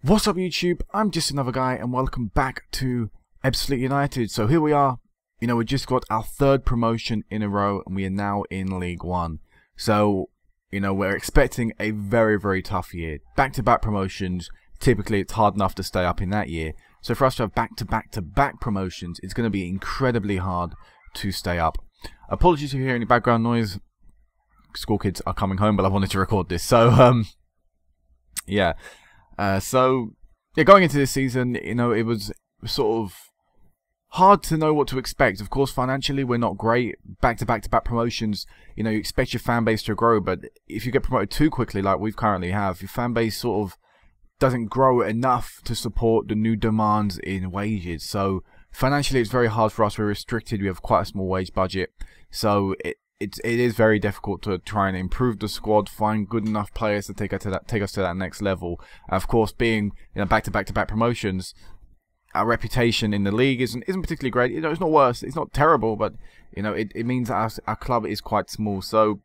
What's up YouTube? I'm just another guy and welcome back to Ebbsfleet United. So here we are, we just got our third promotion in a row and we are now in League One. So, we're expecting a very, very tough year. Back-to-back promotions, typically it's hard enough to stay up in that year. So for us to have back-to-back promotions, it's going to be incredibly hard to stay up. Apologies if you hear any background noise. School kids are coming home, but I wanted to record this. So, yeah. Going into this season, it was sort of hard to know what to expect. Of course, financially, we're not great. Back-to-back promotions, you expect your fan base to grow, but if you get promoted too quickly, like we currently have, your fan base sort of doesn't grow enough to support the new demands in wages. So financially, it's very hard for us. We're restricted. We have quite a small wage budget, so it is very difficult to try and improve the squad, find good enough players to take us to that next level. Of course, being back-to-back promotions, our reputation in the league isn't particularly great. It's not worse, it's not terrible, but it means that our club is quite small. So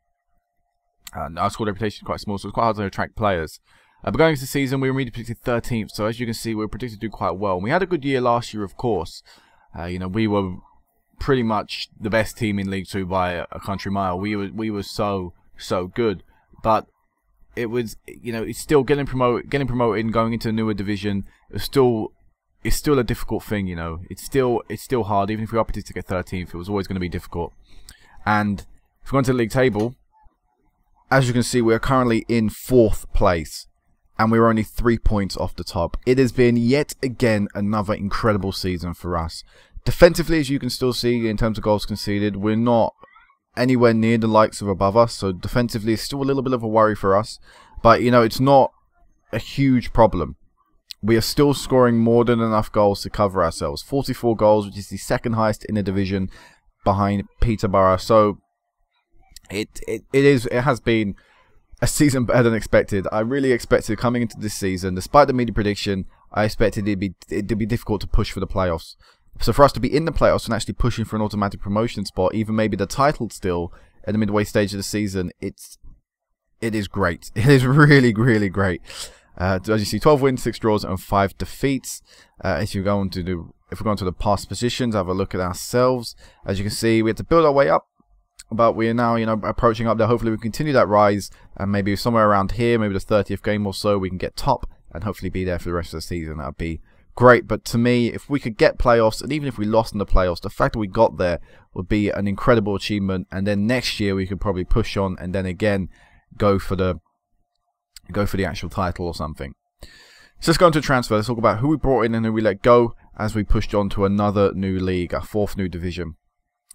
our squad reputation is quite small, so it's quite hard to attract players. But going into the season, we were immediately predicted 13th. So as you can see, we were predicted to do quite well. And we had a good year last year, of course. We were pretty much the best team in League 2 by a country mile. We were so good, but it was it's still getting promoted and going into a newer division. It's still a difficult thing. It's still hard. Even if we opted to get 13th, it was always going to be difficult. And if we go into the league table, as you can see, we're currently in 4th place. And we're only 3 points off the top. It has been yet again another incredible season for us. Defensively, as you can still see, in terms of goals conceded, we're not anywhere near the likes of above us. So defensively, it's still a little bit of a worry for us. But, it's not a huge problem. We are still scoring more than enough goals to cover ourselves. 44 goals, which is the second highest in the division behind Peterborough. So it has been a season better than expected. I really expected coming into this season, despite the media prediction, I expected it'd be difficult to push for the playoffs. So for us to be in the playoffs and actually pushing for an automatic promotion spot, even maybe the title still at the midway stage of the season, it is great. It is really, really great. As you see, 12 wins, 6 draws, and 5 defeats. If we go into the past positions, have a look at ourselves. As you can see, we had to build our way up. But we are now, approaching up there. Hopefully we continue that rise, and maybe somewhere around here, maybe the 30th game or so, we can get top and hopefully be there for the rest of the season. That would be great. But to me, if we could get playoffs, and even if we lost in the playoffs, the fact that we got there would be an incredible achievement. And then next year we could probably push on, and then again go for the actual title or something. So let's go into transfer. Let's talk about who we brought in and who we let go as we pushed on to another new league, our 4th new division.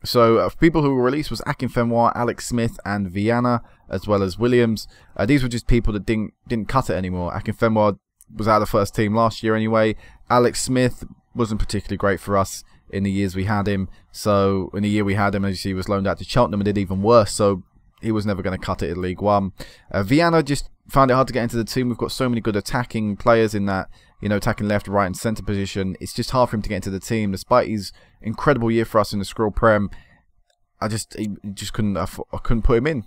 So people who were released was Akinfenwa, Alex Smith, and Viana, as well as Williams. These were just people that didn't cut it anymore. Akinfenwa was out of the first team last year anyway. Alex Smith wasn't particularly great for us in the years we had him. So in the year we had him, as you see, he was loaned out to Cheltenham and did even worse. So he was never going to cut it in League 1. Viana just found it hard to get into the team. We've got so many good attacking players in that, attacking left, right, and centre position. It's just hard for him to get into the team, despite his incredible year for us in the Skrill Prem. I couldn't put him in.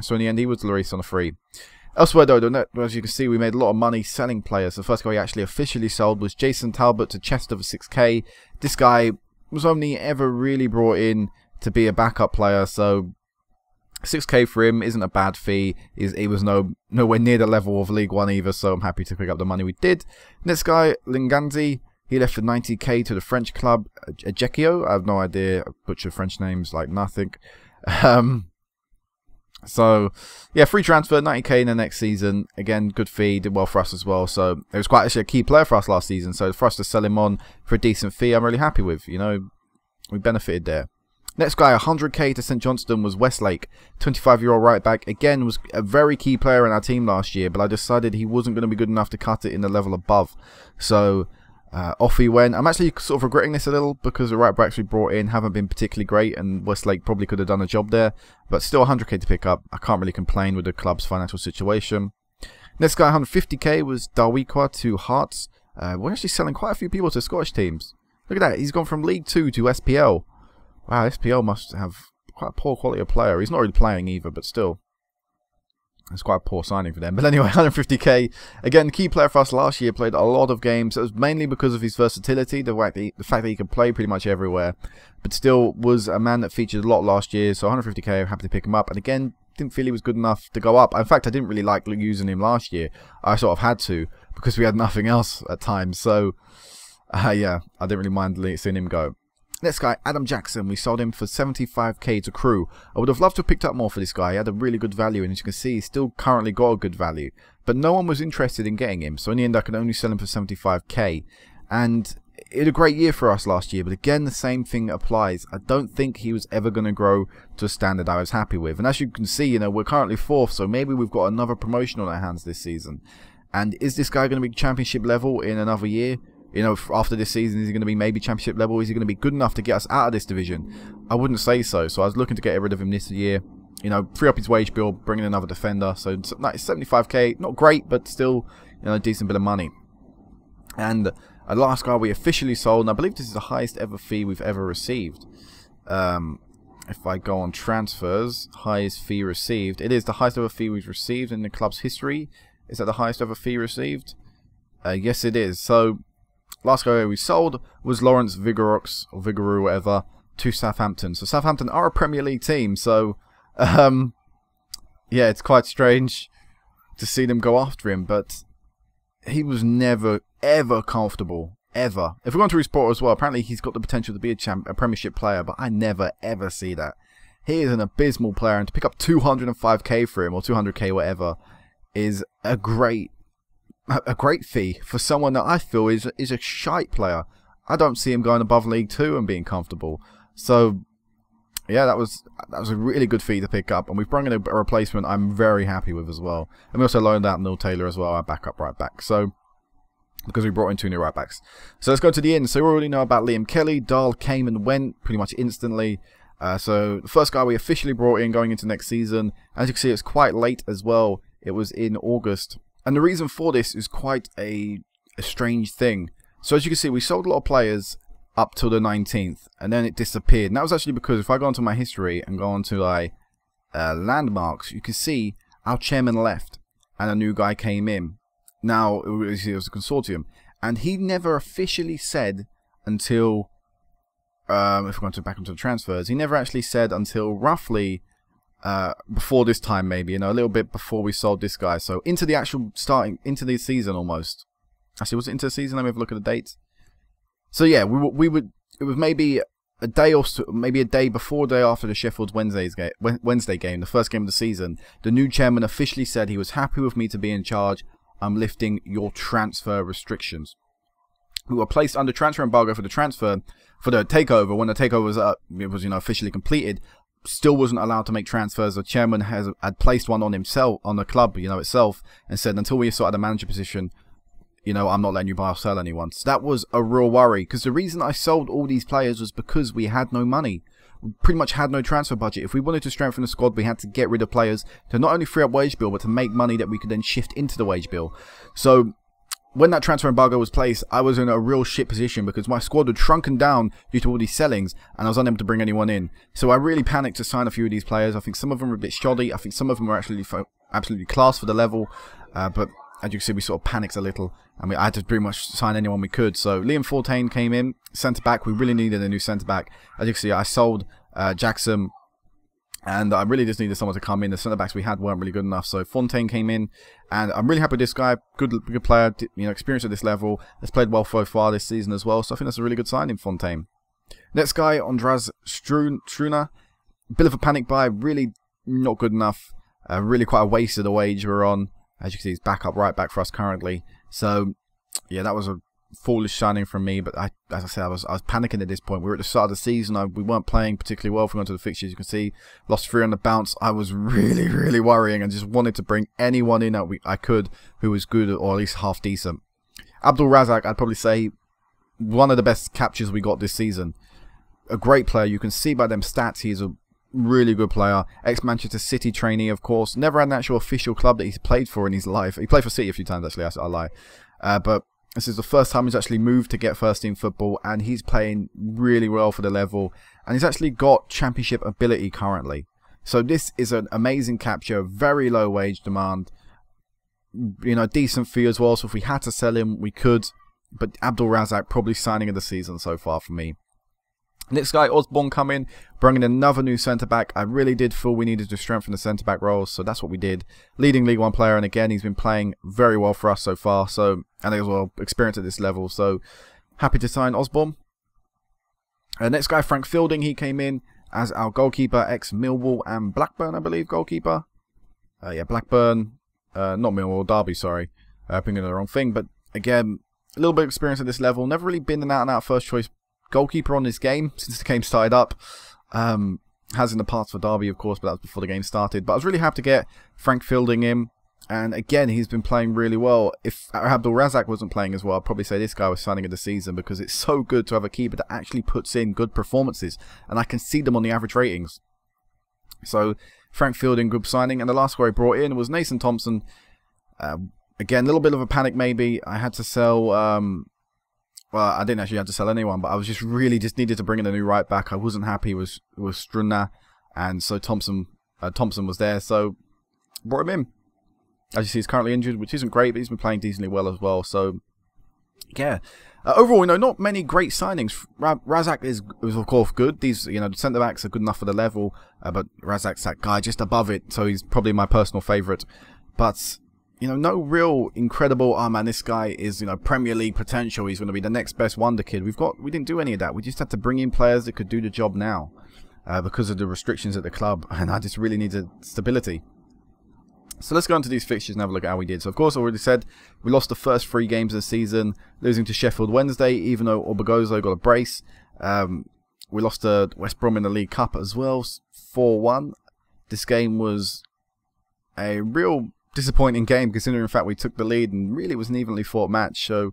So in the end, he was released on a free. Elsewhere, though, as you can see, we made a lot of money selling players. The first guy we actually officially sold was Jason Talbot to Chester for 6k. This guy was only ever really brought in to be a backup player, so 6k for him isn't a bad fee. He was nowhere near the level of League 1 either, so I'm happy to pick up the money we did. Next guy, Linganzi, he left for 90k to the French club, Ajekio. I have no idea, I butcher French names like nothing. So, yeah, free transfer, 90k in the next season. Again, good fee, did well for us as well. So, it was quite actually a key player for us last season. So, for us to sell him on for a decent fee, I'm really happy with. We benefited there. Next guy, 100k to St Johnstone, was Westlake, 25-year-old right back. Again, was a very key player in our team last year, but I decided he wasn't going to be good enough to cut it in the level above. So, off he went. I'm actually sort of regretting this a little because the right backs we brought in haven't been particularly great, and Westlake probably could have done a job there. But still 100k to pick up. I can't really complain with the club's financial situation. Next guy, 150k, was Darwikwa to Hearts. We're actually selling quite a few people to Scottish teams. Look at that. He's gone from League 2 to SPL. Wow, SPL must have quite a poor quality of player. He's not really playing either, but still. It's quite a poor signing for them. But anyway, 150k. Again, key player for us last year, played a lot of games. It was mainly because of his versatility, the fact that he could play pretty much everywhere. But still was a man that featured a lot last year. So 150k, happy to pick him up. And again, didn't feel he was good enough to go up. In fact, I didn't really like using him last year. I sort of had to because we had nothing else at times. So, yeah, I didn't really mind seeing him go. Next guy, Adam Jackson. We sold him for 75k to Crew. I would have loved to have picked up more for this guy. He had a really good value, and as you can see, he's still currently got a good value. But no one was interested in getting him, so in the end I could only sell him for 75k. And it had a great year for us last year, but again, the same thing applies. I don't think he was ever going to grow to a standard I was happy with. And as you can see, you know, we're currently 4th, so maybe we've got another promotion on our hands this season. And is this guy going to be championship level in another year? You know, after this season, is he going to be maybe championship level? Is he going to be good enough to get us out of this division? I wouldn't say so. So I was looking to get rid of him this year. You know, free up his wage bill, bring in another defender. So 75k, not great, but still, you know, a decent bit of money. And a last guy we officially sold, and I believe this is the highest ever fee we've ever received. If I go on transfers, highest fee received. It is the highest ever fee we've received in the club's history. Is that the highest ever fee received? Yes, it is. So last guy we sold was Lawrence Vigoroux, or Vigorou, whatever, to Southampton. So Southampton are a Premier League team, so yeah, it's quite strange to see them go after him, but he was never, ever comfortable, ever. If we're going to report as well, apparently he's got the potential to be a Premiership player, but I never, ever see that. He is an abysmal player, and to pick up 205k for him, or 200k, whatever, is a great fee for someone that I feel is a shite player. I don't see him going above League 2 and being comfortable. So yeah, that was a really good fee to pick up, and we've brought in a replacement I'm very happy with as well. And we also loaned out Neil Taylor as well, our backup right back. So because we brought in 2 new right backs. So let's go to the end. So we already know about Liam Kelly. Dahl came and went pretty much instantly. So the first guy we officially brought in going into next season, as you can see, it's quite late as well. It was in August. And the reason for this is quite a strange thing. So as you can see, we sold a lot of players up till the 19th, and then it disappeared. And that was actually because if I go onto my history and go onto like landmarks, you can see our chairman left and a new guy came in. Now it was a consortium, and he never officially said until if we're going back into the transfers, he never actually said until roughly before this time, maybe, you know, a little bit before we sold this guy. So into the actual into the season almost. Actually, was it into the season? Let me have a look at the dates. So yeah, it was maybe a day or so, maybe a day before, day after the Sheffield Wednesday game, the first game of the season. The new chairman officially said he was happy with me to be in charge. I'm lifting your transfer restrictions. We were placed under transfer embargo for the takeover. When the takeover was it was, you know, officially completed, still wasn't allowed to make transfers. The chairman had placed one on himself, on the club, you know, itself, and said until we sort of the manager position, you know, I'm not letting you buy or sell anyone. So that was a real worry, because the reason I sold all these players was because we had no money. We pretty much had no transfer budget. If we wanted to strengthen the squad, we had to get rid of players to not only free up wage bill, but to make money that we could then shift into the wage bill. So when that transfer embargo was placed, I was in a real shit position because my squad had shrunken down due to all these sellings, and I was unable to bring anyone in. So I really panicked to sign a few of these players. I think some of them were a bit shoddy. I think some of them were actually absolutely class for the level, but as you can see, we sort of panicked a little, and I had to pretty much sign anyone we could. So Liam Fontaine came in, centre-back. We really needed a new centre-back. As you can see, I sold Jackson, and I really just needed someone to come in. The centre-backs we had weren't really good enough, so Fontaine came in, and I'm really happy with this guy. Good player, you know, experience at this level. Has played well so far this season as well, so I think that's a really good signing, Fontaine. Next guy, Andras Struna. Bit of a panic buy, really not good enough. Really quite a waste of the wage we're on. As you can see, he's backup right back for us currently. So yeah, that was a foolish signing from me, but as I said, I was panicking at this point. We were at the start of the season. We weren't playing particularly well. If we went to the fixtures, you can see lost 3 on the bounce. I was really worrying, and just wanted to bring anyone in that I could who was good or at least half decent. Abdul Razak, I'd probably say one of the best captures we got this season. A great player. You can see by them stats, he's a really good player. Ex-Manchester City trainee, of course. Never had an actual official club that he's played for in his life. He played for City a few times, actually. I lie. But this is the first time he's actually moved to get first team football, and he's playing really well for the level. And he's actually got championship ability currently. So this is an amazing capture, very low wage demand, you know, decent fee as well. So if we had to sell him, we could. But Abdul Razak probably signing of the season so far for me. Next guy, Osborne, come in, bringing another new centre-back. I really did feel we needed to strengthen the centre-back roles, so that's what we did. Leading League One player, and again, he's been playing very well for us so far, so, and as well, experience at this level, so happy to sign Osborne. Next guy, Frank Fielding, he came in as our goalkeeper, ex-Millwall and Blackburn, I believe, goalkeeper. Yeah, Blackburn, not Millwall, Derby, sorry. Thinking of the wrong thing, but again, a little bit of experience at this level. Never really been an out-and-out first-choice goalkeeper on this game since the game started up. Has in the past for Derby, of course, but that was before the game started. But I was really happy to get Frank Fielding in. And again, he's been playing really well. If Abdul Razak wasn't playing as well, I'd probably say this guy was signing of the season, because it's so good to have a keeper that actually puts in good performances. And I can see them on the average ratings. So, Frank Fielding, good signing. And the last guy I brought in was Nathan Thompson. Again, a little bit of a panic maybe. I had to sell... well, I didn't actually have to sell anyone, but I was just needed to bring in a new right back. I wasn't happy with Struna, and so Thompson was there, so brought him in. As you see, he's currently injured, which isn't great, but he's been playing decently well as well. So, yeah. Overall, you know, not many great signings. Razak is of course good. These, you know, the centre backs are good enough for the level, but Razak's that guy just above it, so he's probably my personal favourite. But you know, no real incredible, oh man, this guy is, you know, Premier League potential, he's going to be the next best wonder kid. We didn't do any of that. We just had to bring in players that could do the job now because of the restrictions at the club, and I just really needed stability. So let's go into these fixtures and have a look at how we did. So of course, I already said we lost the first 3 games of the season, losing to Sheffield Wednesday, even though Orbegozo got a brace. We lost to West Brom in the League Cup as well, 4-1. This game was a real disappointing game, considering in fact we took the lead and really was an evenly fought match, so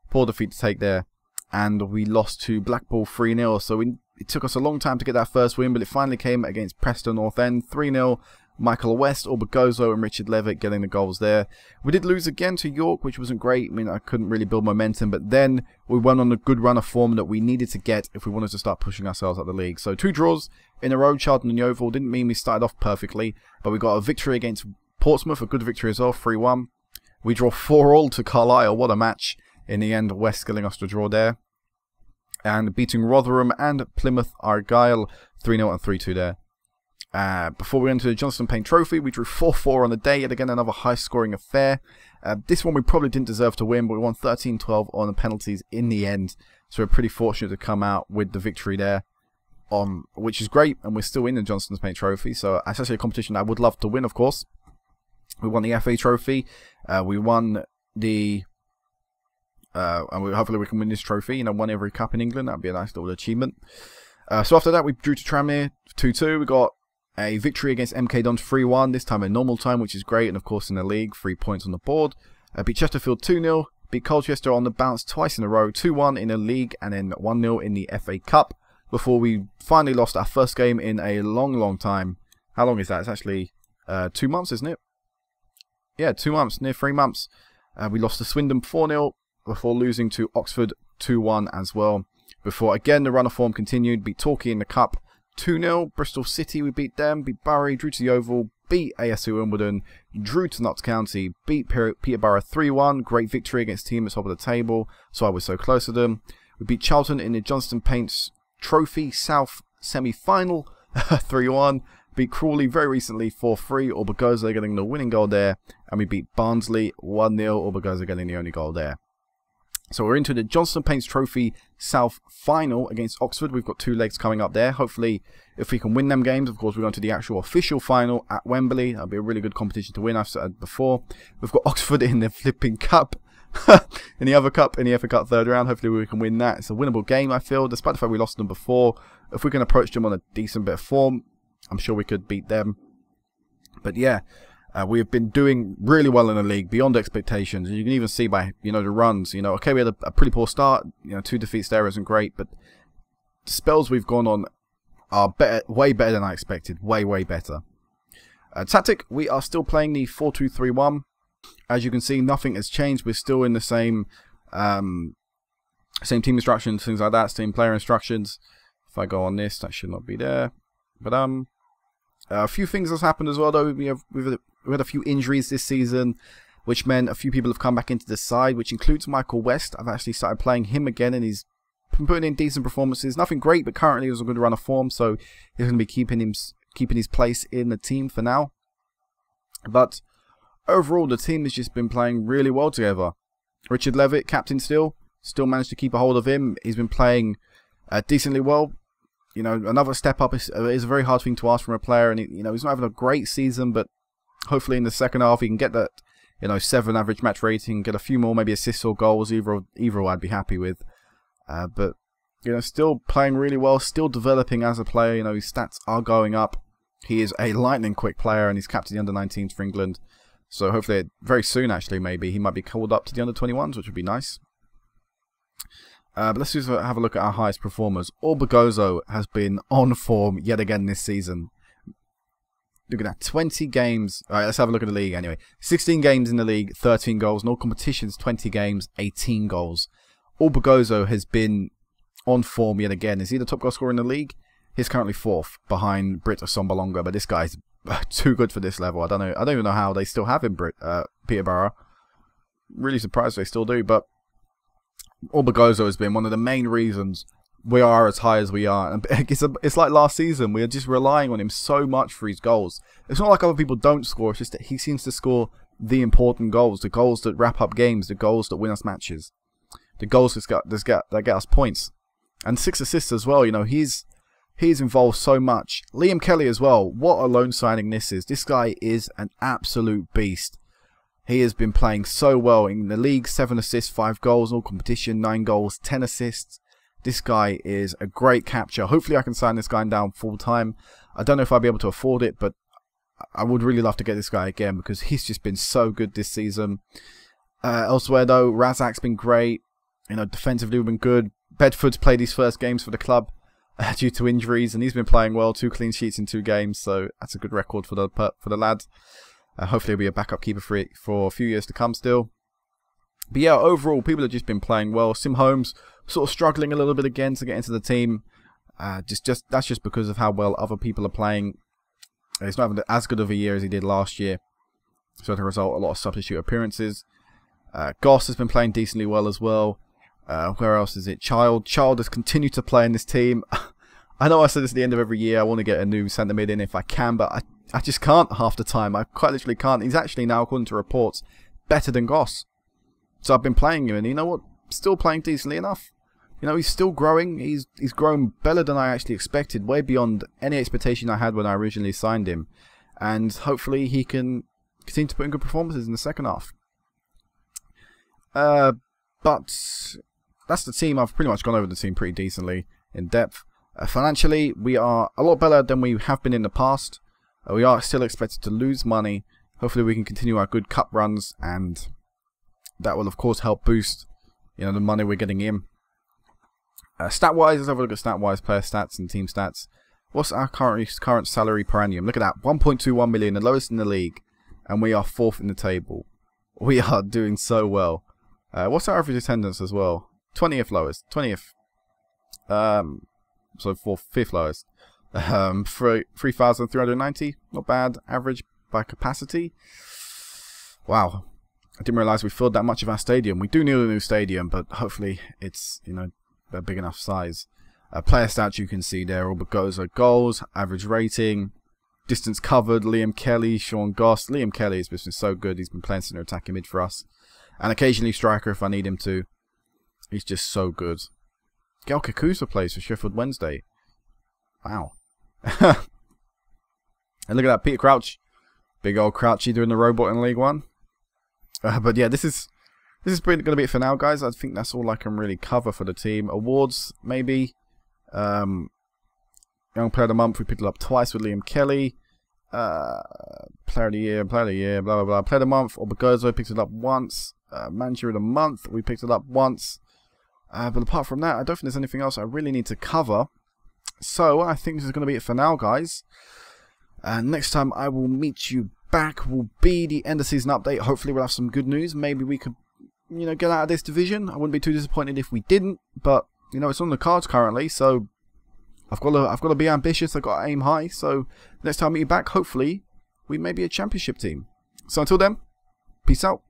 poor defeat to take there. And we lost to Blackpool 3-0, so it took us a long time to get that first win, but it finally came against Preston North End, 3-0. Michael West, Orbegozo and Richard Levitt getting the goals there. We did lose again to York, which wasn't great. I mean, I couldn't really build momentum, but then we went on a good run of form that we needed to get if we wanted to start pushing ourselves up the league. So 2 draws in a row, Charlton and Yeovil. Didn't mean we started off perfectly, but we got a victory against Portsmouth, a good victory as well, 3-1. We draw 4-4 to Carlisle. What a match. In the end, West getting us to draw there. And beating Rotherham and Plymouth Argyle 3-0 and 3-2 there. Before we went to the Johnston Paint Trophy, we drew 4-4 on the day. Yet again, another high-scoring affair. This one we probably didn't deserve to win, but we won 13-12 on the penalties in the end. So we're pretty fortunate to come out with the victory there, which is great. And we're still in the Johnston Paint Trophy. So it's actually a competition I would love to win, of course. We won the FA Trophy. We won the... and hopefully we can win this trophy. You know, won every cup in England. That would be a nice little achievement. So after that, we drew to Tranmere 2-2. We got a victory against MK Dons 3-1, this time in normal time, which is great, and of course in the league, 3 points on the board. Beat Chesterfield 2-0, beat Colchester on the bounce twice in a row, 2-1 in the league, and then 1-0 in the FA Cup, before we finally lost our first game in a long time. How long is that? It's actually 2 months, isn't it? Yeah, 2 months, near 3 months. We lost to Swindon 4-0, before losing to Oxford 2-1 as well. Before, again, the run of form continued, beat Torquay in the Cup 2-0, Bristol City, we beat them, beat Bury, drew to Yeovil, beat ASU Wimbledon, drew to Notts County, beat Peterborough 3-1, great victory against team at top of the table, so I was so close to them. We beat Charlton in the Johnston Paints Trophy South semi-final, 3-1, beat Crawley very recently 4-3, Orbegozo getting the winning goal there, and we beat Barnsley 1-0, Orbegozo getting the only goal there. So we're into the Johnston Paints Trophy South final against Oxford. We've got 2 legs coming up there. Hopefully, if we can win them games, of course, we're going to the actual official final at Wembley. That'll be a really good competition to win, I've said before. We've got Oxford in the flipping cup. In the other cup, in the FA Cup 3rd round. Hopefully we can win that. It's a winnable game, I feel, despite the fact we lost them before. If we can approach them on a decent bit of form, I'm sure we could beat them. But yeah, we have been doing really well in the league, beyond expectations. You can even see by, you know, the runs. You know, okay, we had a pretty poor start. You know, 2 defeats there isn't great, but the spells we've gone on are better, way better than I expected. Way better. Tactic, we are still playing the 4-2-3-1. As you can see, nothing has changed. We're still in the same team instructions, things like that, same player instructions. If I go on this, that should not be there. But A few things has happened as well, though. We've had a few injuries this season, which meant a few people have come back into the side, which includes Michael West. I've actually started playing him again, and he's been putting in decent performances. Nothing great, but currently he's a good run of form, so he's going to be keeping his place in the team for now. But overall, the team has just been playing really well together. Richard Levitt, captain still managed to keep a hold of him. He's been playing decently well. You know, another step up is a very hard thing to ask from a player, and you know, he's not having a great season, but hopefully in the second half he can get that, you know, 7 average match rating, get a few more maybe assists or goals. Either I'd be happy with. But you know, still playing really well, still developing as a player. You know, his stats are going up. He is a lightning quick player, and he's captain the under-19s for England. So hopefully very soon, actually, maybe he might be called up to the under-21s, which would be nice. But let's just have a look at our highest performers. Orbegozo has been on form yet again this season. Look at that, 20 games. Alright, let's have a look at the league anyway. 16 games in the league, 13 goals. In all competitions, 20 games, 18 goals. Orbegozo has been on form yet again. Is he the top goal scorer in the league? He's currently 4th behind Britt Assombalonga, but this guy's too good for this level. I don't even know how they still have him, Peterborough. Really surprised they still do, but Orbegozo has been one of the main reasons we are as high as we are. And it's like last season, we are just relying on him so much for his goals. It's not like other people don't score, it's just that he seems to score the important goals, the goals that wrap up games, the goals that win us matches, the goals that get us points. And 6 assists as well. You know, he's involved so much. Liam Kelly as well. What a loan signing this is. This guy is an absolute beast. He has been playing so well in the league. 7 assists, 5 goals, all competition, 9 goals, 10 assists. This guy is a great capture. Hopefully I can sign this guy down full time. I don't know if I'll be able to afford it, but I would really love to get this guy again because he's just been so good this season. Elsewhere though, Razak's been great. You know, defensively we've been good. Bedford's played his first games for the club due to injuries, and he's been playing well. 2 clean sheets in 2 games, so that's a good record for the lad. Hopefully he'll be a backup keeper for a few years to come still. But yeah, overall, people have just been playing well. Sim Holmes sort of struggling a little bit again to get into the team. That's just because of how well other people are playing. He's not having as good of a year as he did last year. So as a result, a lot of substitute appearances. Goss has been playing decently well as well. Where else is it? Child has continued to play in this team. I know I said this at the end of every year. I want to get a new centre mid in if I can, but I just can't half the time. I quite literally can't. He's actually now, according to reports, better than Goss. So I've been playing him, and you know what? Still playing decently enough. You know, he's still growing. He's grown better than I actually expected, way beyond any expectation I had when I originally signed him. And hopefully he can continue to put in good performances in the second half. But that's the team. I've pretty much gone over the team pretty decently in depth. Financially, we are a lot better than we have been in the past. We are still expected to lose money. Hopefully we can continue our good cup runs, and that will of course help boost, you know, the money we're getting in. Stat-wise, let's have a look at stat-wise, player stats and team stats. What's our current salary per annum? Look at that, 1.21 million, the lowest in the league, and we are 4th in the table. We are doing so well. What's our average attendance as well? 20th lowest, 20th. So 5th lowest. 3,390, not bad. Average by capacity. Wow, I didn't realise we filled that much of our stadium. We do need a new stadium, but hopefully it's, you know, a big enough size. Player stats you can see there. Orbegozo goals, average rating, distance covered. Liam Kelly, Sean Goss. Liam Kelly has been so good. He's been playing centre attacking mid for us, and occasionally striker if I need him to. He's just so good. Gael Kakusa plays for Sheffield Wednesday. Wow. And look at that, Peter Crouch. Big old Crouchy doing the robot in League One. But yeah, this is going to be it for now, guys. I think that's all I can really cover for the team. Awards, maybe. Young Player of the Month, we picked it up twice with Liam Kelly. Player of the Year, blah, blah, blah. Player of the Month, Orbegozo picked it up once. Manager of the Month, we picked it up once. But apart from that, I don't think there's anything else I really need to cover. So I think this is going to be it for now, guys. And next time I will meet you back will be the end of season update. Hopefully we'll have some good news. Maybe we could, you know, get out of this division. I wouldn't be too disappointed if we didn't, but you know, it's on the cards currently, so I've got to be ambitious. I've got to aim high. So next time I meet you back, hopefully we may be a championship team. So until then, peace out.